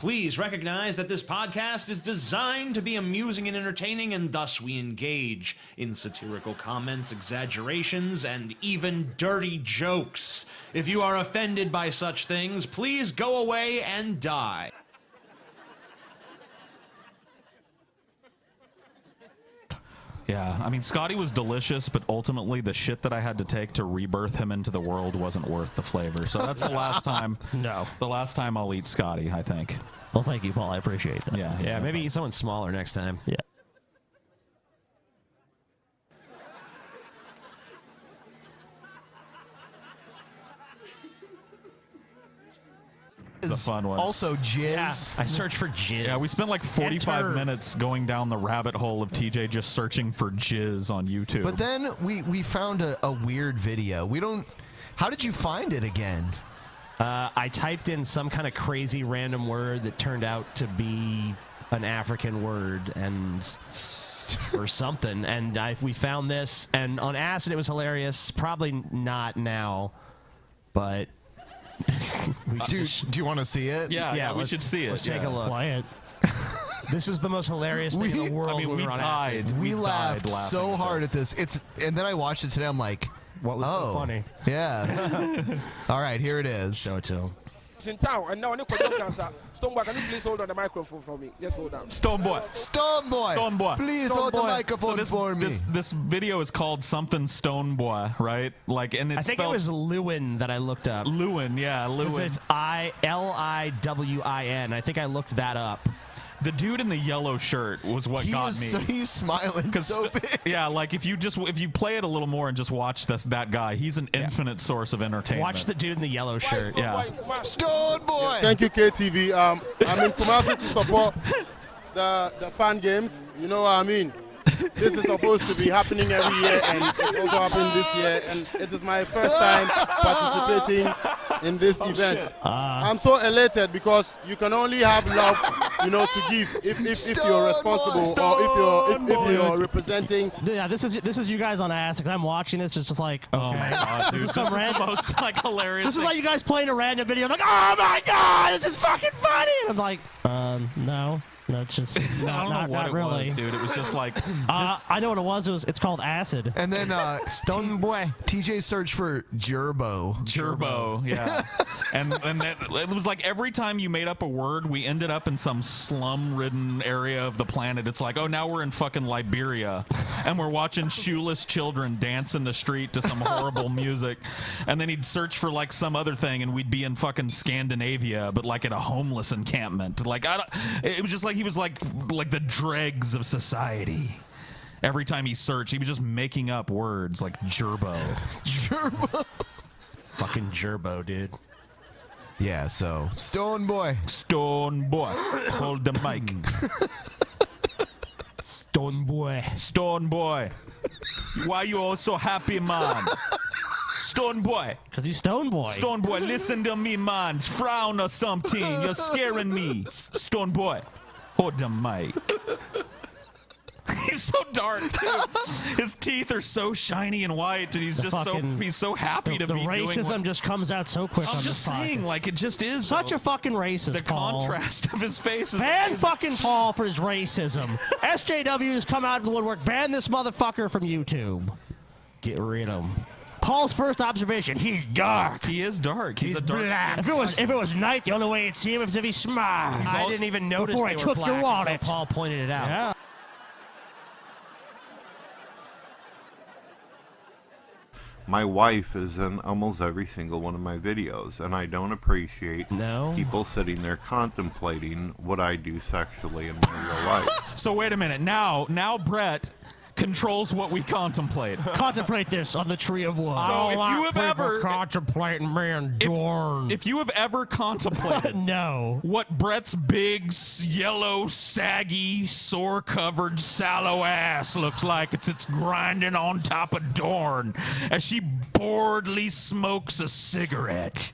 Please recognize that this podcast is designed to be amusing and entertaining, and thus we engage in satirical comments, exaggerations, and even dirty jokes. If you are offended by such things, please go away and die. Yeah, I mean, Scotty was delicious, but ultimately the shit that I had to take to rebirth him into the world wasn't worth the flavor. So that's the last time. No. The last time I'll eat Scotty, I think. Well, thank you, Paul. I appreciate that. Yeah, maybe eat someone smaller next time. Yeah. It's a fun one. Also, jizz. Yeah, I searched for jizz. Yeah, we spent like 45 minutes going down the rabbit hole of TJ just searching for jizz on YouTube. But then we found a weird video. We don't... How did you find it again? I typed in some kind of crazy random word that turned out to be an African word and or something, and we found this, and on acid it was hilarious. Probably not now, but... do you want to see it? Yeah, we should see it. Let's take a look. This is the most hilarious thing in the world. I mean, we died. We laughed so hard at this. And then I watched it today. I'm like, what was so funny? Yeah. All right, here it is. Show it to him. In town, and now I need to cancer. Stoneboy, can you please hold on the microphone for me? Just hold on. Stoneboy, please hold the microphone for me. This video is called something Stoneboy, right? Like, and it's I think it was Lewin that I looked up. Lewin, yeah, Lewin. It's Liwin. I think I looked that up. The dude in the yellow shirt was what got me. He's smiling so big. Yeah, like if you play it a little more and just watch that guy, he's an infinite source of entertainment. Watch the dude in the yellow shirt. Yeah. Stoneboy. Thank you, KTV. I'm in Kumasi to support the fan games. You know what I mean? This is supposed to be happening every year, and it's also happened this year, and it is my first time participating in this event. I'm so elated because you can only have love, to give if you're responsible or if you're representing. Yeah, this is you guys on ass. I'm watching this. It's just like, okay. Oh my god, dude, this is some random, most like hilarious. This is like you guys playing a random video. I'm like, oh my god, this is fucking funny. And I'm like, no. No, it's just not really. Was, dude. It was just like I know what it was. It's called acid. And then Stoneboy. TJ searched for gerbo, yeah. and it was like every time you made up a word, we ended up in some slum-ridden area of the planet. It's like, oh, now we're in fucking Liberia, and we're watching shoeless children dance in the street to some horrible music. And then he'd search for like some other thing, and we'd be in fucking Scandinavia, but like at a homeless encampment. Like it was just like he was like the dregs of society. Every time he searched, he was just making up words like gerbo. Gerbo. Fucking gerbo, dude. Yeah, so Stoneboy, hold the mic. Stoneboy, why you all so happy, man? Stoneboy. Because he's Stoneboy. Stoneboy, listen to me, man. Frown or something. You're scaring me. Stoneboy, hold the mic. He's so dark, too. His teeth are so shiny and white, and he's just he's so happy to be doing the racism just comes out so quick. I'm just saying, like, it just is such a fucking racist. The Paul. contrast of his face is ban fucking Paul for his racism. SJWs come out of the woodwork. Ban this motherfucker from YouTube. Get rid of him. Paul's first observation: he's dark. He is dark. He's a dark. Black. If it was night, the only way you'd see him is if he's smart. I didn't even notice before they I were took black your wallet. until Paul pointed it out. Yeah. My wife is in almost every single one of my videos, and I don't appreciate people sitting there contemplating what I do sexually in my real life. So wait a minute. Now Brett controls what we contemplate. Contemplate this on the tree of wood. So if you have ever contemplating me and Dorn. If you have ever contemplated what Brett's big, yellow, saggy, sore-covered, sallow ass looks like, it's grinding on top of Dorn as she boredly smokes a cigarette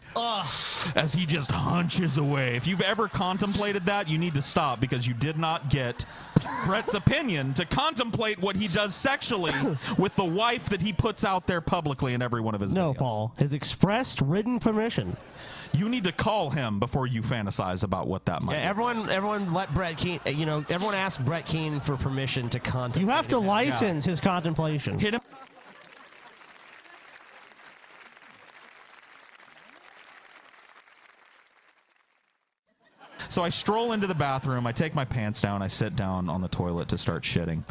as he just hunches away. If you've ever contemplated that, you need to stop, because you did not get Brett's opinion to contemplate what he does sexually with the wife that he puts out there publicly in every one of his videos. No, Paul. His expressed written permission. You need to call him before you fantasize about what that might be. Everyone let Brett Keane, everyone ask Brett Keane for permission to contemplate. You have to license his contemplation. Hit him. So I stroll into the bathroom, I take my pants down, I sit down on the toilet to start shitting,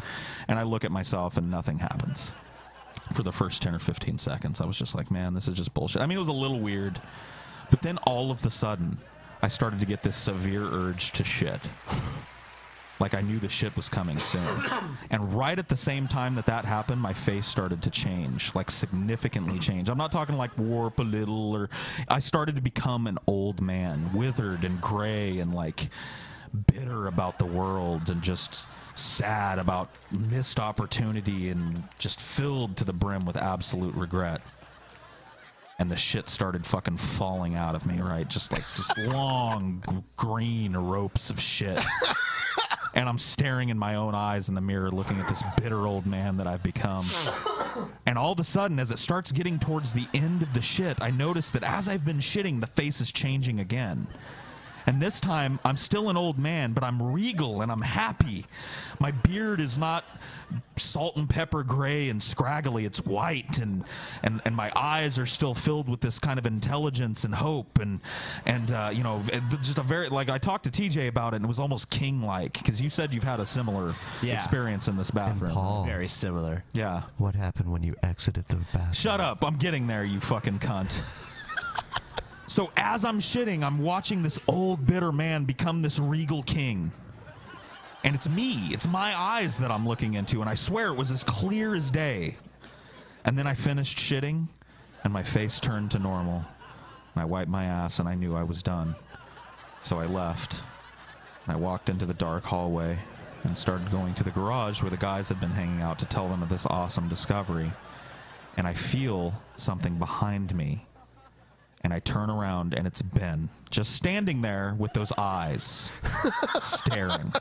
and I look at myself and nothing happens. For the first 10 or 15 seconds, I was just like, man, this is just bullshit. I mean, it was a little weird, but then all of a sudden, I started to get this severe urge to shit. Like I knew the shit was coming soon. And right at the same time that happened, my face started to change, like significantly change. I'm not talking like warp a little, or I started to become an old man, withered and gray and like bitter about the world and just sad about missed opportunity and just filled to the brim with absolute regret. And the shit started fucking falling out of me, right? Just long green ropes of shit. And I'm staring in my own eyes in the mirror, looking at this bitter old man that I've become. And all of a sudden, as it starts getting towards the end of the shit, I notice that as I've been shitting, the face is changing again. And this time, I'm still an old man, but I'm regal and I'm happy. My beard is not salt and pepper gray and scraggly. It's white, and my eyes are still filled with this kind of intelligence and hope. And just a very, like, I talked to TJ about it, and it was almost king-like, because you said you've had a similar experience in this bathroom. And Paul, very similar. Yeah. What happened when you exited the bathroom? Shut up. I'm getting there, you fucking cunt. So as I'm shitting, I'm watching this old bitter man become this regal king. And it's me. It's my eyes that I'm looking into. And I swear it was as clear as day. And then I finished shitting, and my face turned to normal. And I wiped my ass, and I knew I was done. So I left. And I walked into the dark hallway and started going to the garage where the guys had been hanging out to tell them of this awesome discovery. And I feel something behind me. And I turn around, and it's Ben, just standing there with those eyes, staring.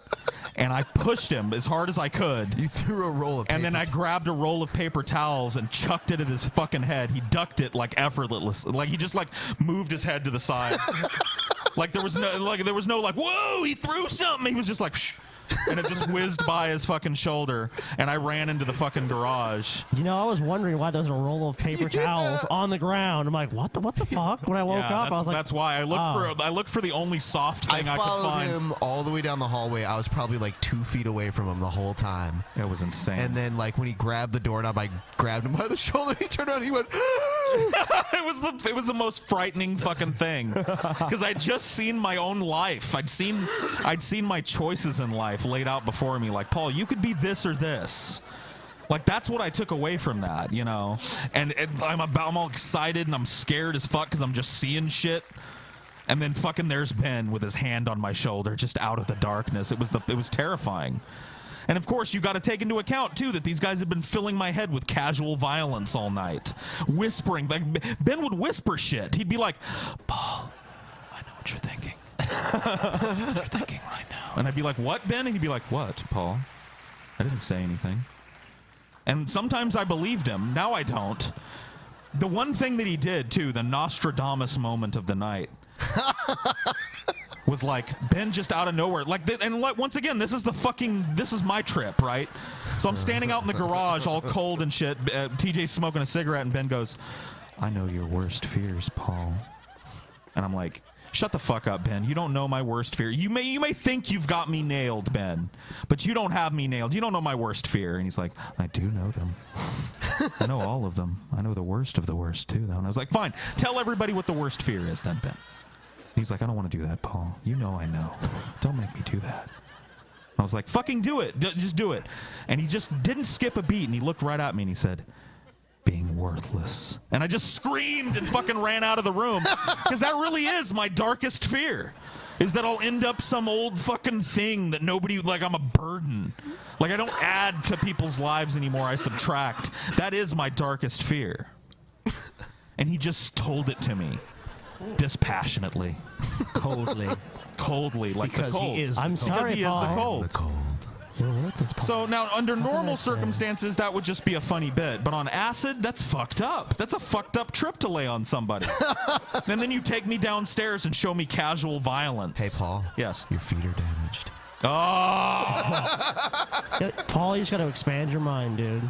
And I pushed him as hard as I could. You threw a roll of paper. And then I grabbed a roll of paper towels and chucked it at his fucking head. He ducked it like effortlessly. Like he just like moved his head to the side. Like there was no like, whoa, he threw something. He was just like, shh. And it just whizzed by his fucking shoulder, and I ran into the fucking garage. You know, I was wondering why there's a roll of paper towels on the ground. I'm like, what the fuck? When I woke up, I was like, that's why I looked for the only soft thing I could find. I followed him all the way down the hallway. I was probably like 2 feet away from him the whole time. It was insane. And then, like, when he grabbed the doorknob, I grabbed him by the shoulder. He turned around, he went. It was the most frightening fucking thing, because I'd just seen my own life. I'd seen my choices in life laid out before me. Like, Paul, you could be this or this. Like, that's what I took away from that, you know. And I'm all excited and I'm scared as fuck because I'm just seeing shit. And then fucking there's Ben with his hand on my shoulder, just out of the darkness. It was terrifying. And of course, you got to take into account too that these guys have been filling my head with casual violence all night, whispering. Like Ben would whisper shit. He'd be like, "Paul, I know what you're thinking. I know what you're thinking right now." And I'd be like, "What, Ben?" And he'd be like, "What, Paul? I didn't say anything." And sometimes I believed him. Now I don't. The one thing that he did too, the Nostradamus moment of the night. Was like Ben just out of nowhere, once again, this is my trip, right? So I'm standing out in the garage, all cold and shit. TJ's smoking a cigarette, and Ben goes, "I know your worst fears, Paul." And I'm like, "Shut the fuck up, Ben. You don't know my worst fear. You may think you've got me nailed, Ben, but you don't have me nailed. You don't know my worst fear." And he's like, "I do know them. I know all of them. I know the worst of the worst too, though." And I was like, "Fine, tell everybody what the worst fear is, then, Ben." He's like, "I don't want to do that, Paul. You know I know. Don't make me do that." I was like, "Fucking do it. Just do it." And he just didn't skip a beat, and he looked right at me, and he said, "Being worthless." And I just screamed and fucking ran out of the room, because that really is my darkest fear, is that I'll end up some old fucking thing that nobody, like I'm a burden. Like I don't add to people's lives anymore, I subtract. That is my darkest fear. and he just told it to me dispassionately, coldly, like because the cold. he is. I'm because sorry, he is the cold. The cold. So now, under normal circumstances, that would just be a funny bit. But on acid, that's fucked up. That's a fucked up trip to lay on somebody. And then you take me downstairs and show me casual violence. Hey, Paul. Yes. Your feet are damaged. Oh. Yeah, Paul, you just got to expand your mind, dude.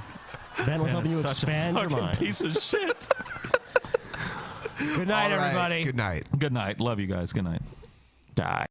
Ben was helping you expand your mind. Piece of shit. Good night, All right, everybody. Good night. Good night. Love you guys. Good night. Die.